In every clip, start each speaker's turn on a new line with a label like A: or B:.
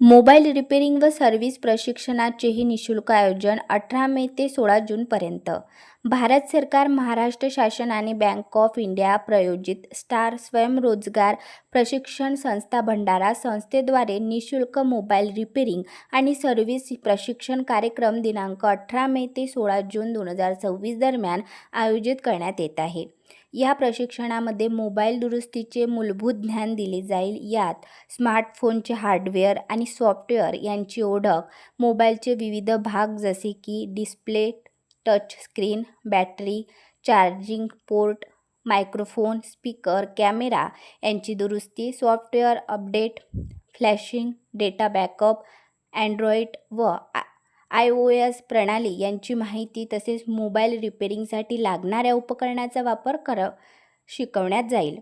A: Mobile repairing व service प्रशिक्षणाचेही निशुल्क आयोजन 18 मे ते 16 जूनपर्यंत. भारत सरकार, महाराष्ट्र शासन आणि बँक ऑफ इंडिया प्रायोजित स्टार स्वयंरोजगार प्रशिक्षण संस्था भंडारा संस्थेद्वारे निशुल्क मोबाईल रिपेरिंग आणि सर्व्हिस प्रशिक्षण कार्यक्रम दिनांक 18 मे ते 16 जून 2026 दरम्यान आयोजित करण्यात येत आहे. या प्रशिक्षणामध्ये मोबाईल दुरुस्तीचे मूलभूत ज्ञान दिले जाईल. यात स्मार्टफोनचे हार्डवेअर आणि सॉफ्टवेअर यांची ओळख, मोबाईलचे विविध भाग जसे की display, touch screen, battery, charging port, microphone, speaker, camera यांची दुरुस्ती, software update, flashing, data backup, Android व iOS प्रणाली यांची माहिती तसेच मोबाईल रिपेरिंगसाठी लागणाऱ्या उपकरणाचा वापर शिकवण्यात जाईल.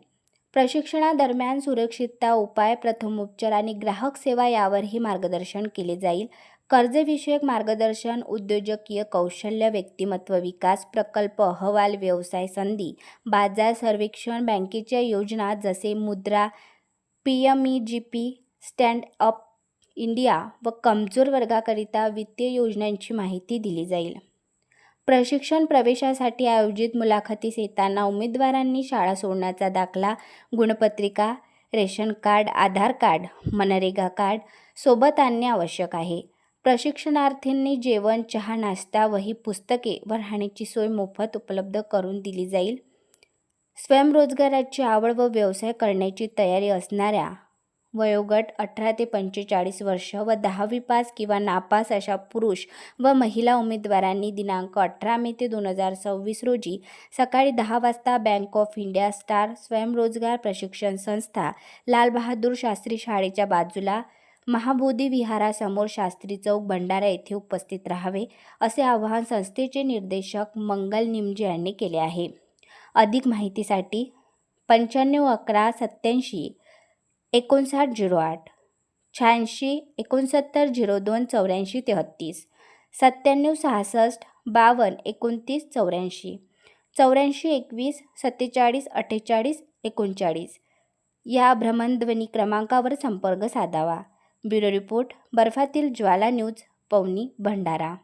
A: प्रशिक्षणादरम्यान सुरक्षितता उपाय, प्रथमोपचार आणि ग्राहक सेवा यावरही मार्गदर्शन केले जाईल. कर्जविषयक मार्गदर्शन, उद्योजकीय कौशल्य, व्यक्तिमत्व विकास, प्रकल्प अहवाल, व्यवसाय संधी, बाजार सर्वेक्षण, बँकेच्या योजना जसे मुद्रा, PMEGP, स्टँड अप इंडिया व कमजोर वर्गाकरिता वित्तीय योजनांची माहिती दिली जाईल. प्रशिक्षण प्रवेशासाठी आयोजित मुलाखतीस येताना उमेदवारांनी शाळा सोडण्याचा दाखला, गुणपत्रिका, रेशन कार्ड, आधार कार्ड, मनरेगा कार्ड सोबत आणणे आवश्यक आहे. प्रशिक्षणार्थींनी जेवण, चहा, नाश्ता, वही, पुस्तके व राहण्याची सोय मोफत उपलब्ध करून दिली जाईल. स्वयंरोजगाराची आवड व व्यवसाय करण्याची तयारी असणाऱ्या वयोगट 18 ते 45 वर्ष व 10वी पास किंवा नापास अशा पुरुष व महिला उमेदवारांनी दिनांक 18 मे ते 2026 रोजी सकाळी 10 वाजता बँक ऑफ इंडिया स्टार स्वयंरोजगार प्रशिक्षण संस्था, लाल बहादूर शास्त्री शाळेच्या बाजूला, महाबोधी विहारासमोर, शास्त्री चौक, भंडारा येथे उपस्थित राहावे, असे आवाहन संस्थेचे निर्देशक मंगल निमजे यांनी केले आहे. अधिक माहितीसाठी 95 11 87 5908, 86 69 02 84 33, 97 66 52 29 84, 84 21 47 48 39 या भ्रमणध्वनी क्रमांकावर संपर्क साधावा. ब्युरो रिपोर्ट, बर्फातील ज्वाला न्यूज, पवनी, भंडारा.